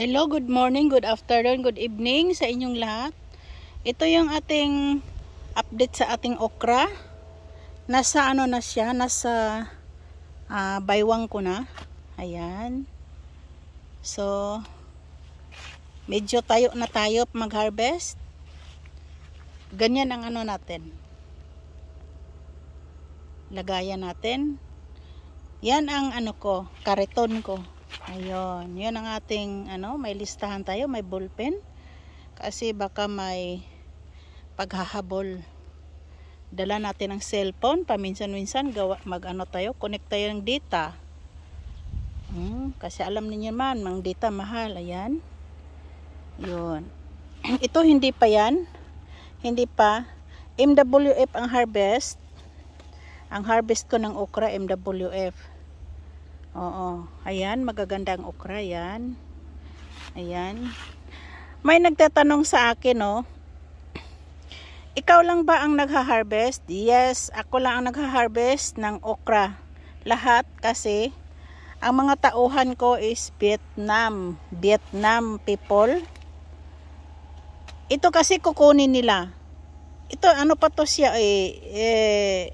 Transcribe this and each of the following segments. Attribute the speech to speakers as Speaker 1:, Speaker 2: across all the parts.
Speaker 1: Hello, good morning, good afternoon, good evening sa inyong lahat. Ito yung ating update sa ating okra. Nasa ano na siya, nasa baywang ko na. Ayan. So, medyo tayo na tayo mag-harvest. Ganyan ang ano natin. Lagayan natin. Yan ang ano ko, kariton ko. Ayun, yun ang ating may listahan tayo, may ballpen. Kasi baka may paghahabol. Dala natin ang cellphone, paminsan-minsan tayo, connect tayo ng data. Kasi alam niyo man, mang data mahal, ayan. Yun. Ito hindi pa yan. Hindi pa. MWF ang harvest. Ang harvest ko ng okra, MWF. Oo, ayan, magaganda ang okra, yan. Ayan. May nagtatanong sa akin, ikaw lang ba ang nagha-harvest? Yes, ako lang ang nagha-harvest ng okra. Lahat kasi, ang mga tauhan ko is Vietnam people. Ito kasi kukunin nila. Ito, ano pa to siya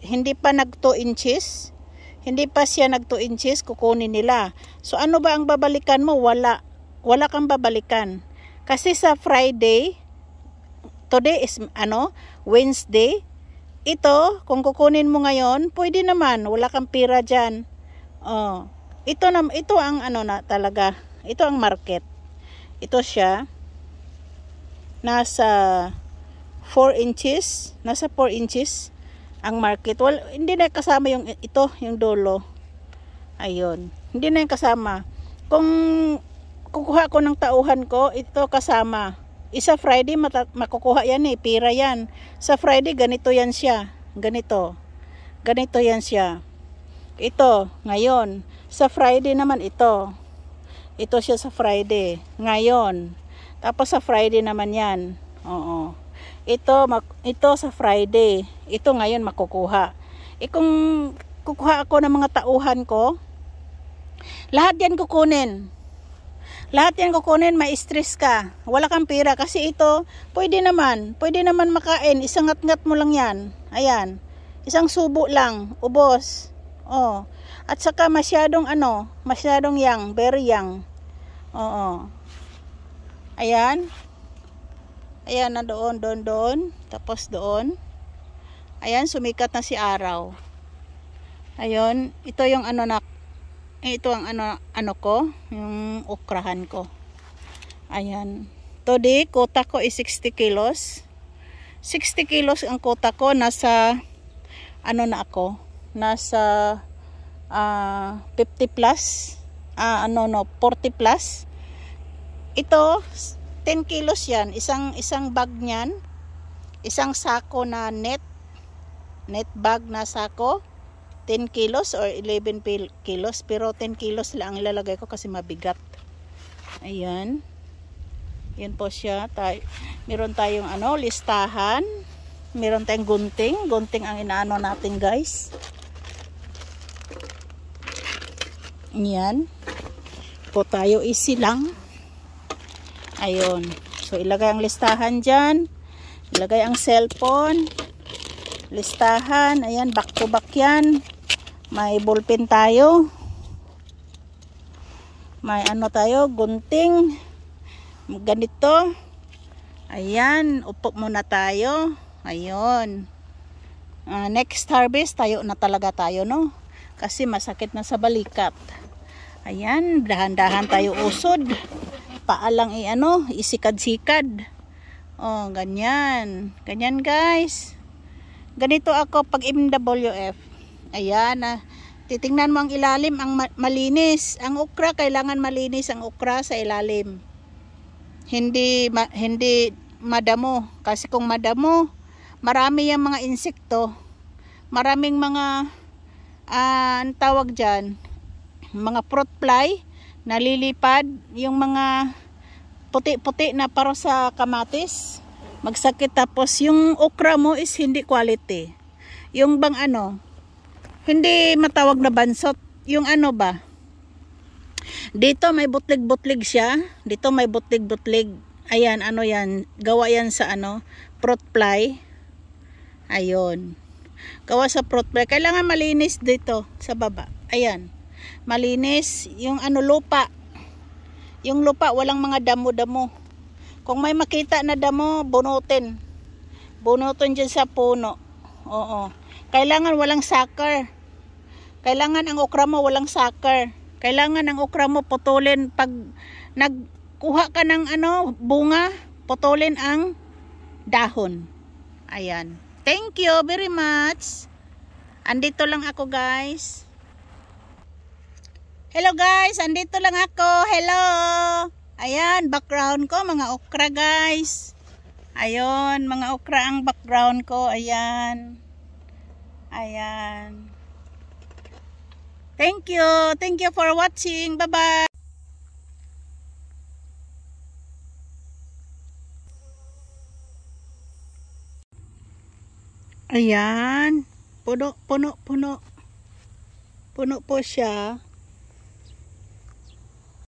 Speaker 1: hindi pa nag 2 inches. Hindi pa siya nag 2 inches, kukunin nila. So ano ba ang babalikan mo? Wala kang babalikan. Kasi sa Friday, today is Wednesday. Ito, kung kukunin mo ngayon, pwede naman, wala kang pira diyan. Oh, ito ang talaga. Ito ang market. Ito siya. Nasa 4 inches, ang market. Well, hindi na kasama yung dulo. Ayun. Hindi na yung kasama. Kung kukuha ko ng tauhan ko, ito kasama. Isa Friday makukuha yan pira yan. Sa Friday ganito yan siya. Ganito yan siya. Ito, ngayon. Sa Friday naman ito. Ito siya sa Friday. Ngayon. Tapos sa Friday naman yan. Oo. Ito sa Friday. Ito ngayon makukuha. Kung kukuha ako ng mga tauhan ko, lahat yan kukunin. May stress ka. Wala kang pira kasi ito, pwede naman makain. Isang ngat-ngat mo lang yan. Ayan. Isang subo lang, ubos. Oh. At saka masyadong young, very young. Oo. Ayan. Ayan na doon. Tapos doon. Ayan, sumikat na si araw. Ayun, ito yung ito ang ko, yung okrahan ko. Ayan. Today, quota ko is 60 kilos. 60 kilos ang quota ko. Nasa, nasa 50 plus. 40 plus. Ito, 10 kilos yan. Isang bag niyan. Isang sako na net bag na sako. 10 kilos or 11 kilos. Pero 10 kilos lang ang ilalagay ko kasi mabigat. Ayan. Yan po siya. Meron tayong listahan. Meron tayong gunting. Gunting ang inaano natin, guys. Yan. Po tayo easy lang. Ayun. So, ilagay ang listahan dyan. Ilagay ang cellphone. Listahan. Ayan, back to back yan. May ballpen tayo. May tayo, gunting. Ganito. Ayan, upo muna tayo. Ayun. Next harvest, tayo na talaga tayo, no? Kasi masakit na sa balikat. Ayan, dahan-dahan tayo usod. Paalang isikad-sikad. Oh, ganyan. Ganyan, guys. Ganito ako pag MWF. Ayan, titingnan mo ang ilalim, ang malinis. Ang okra, kailangan malinis ang okra sa ilalim. Hindi madamo. Kasi kung madamo, marami yung mga insekto. Maraming mga, ang tawag dyan, mga fruit fly, nalilipad, yung mga puti-puti na para sa kamatis, magsakit. Tapos yung okra mo is hindi quality. Yung bang hindi matawag na bansot, yung Dito may butlig-butlig siya. Dito may butlig-butlig. Ayan, ano yan? Gawa yan sa ano? Fruit fly. Ayun. Gawa sa fruit fly. Kailangan malinis dito sa baba. Ayan. Malinis. Yung ano, lupa. Yung lupa, walang mga damo-damo. Kung may makita na damo, bunutin. Bunutin dyan sa puno. Oo. Kailangan walang sucker. Kailangan ang okra mo walang sucker. Kailangan ang okra mo putulin pag nagkuha ka ng ano, bunga, putulin ang dahon. Ayan. Thank you very much. Andito lang ako, guys. Hello guys, andito lang ako. Hello. Ayan, background ko mga okra, guys. Ayun, mga okra ang background ko. Ayan. Ayan. Thank you. Thank you for watching. Bye-bye. Ayan. Puno, puno, puno. Puno po siya.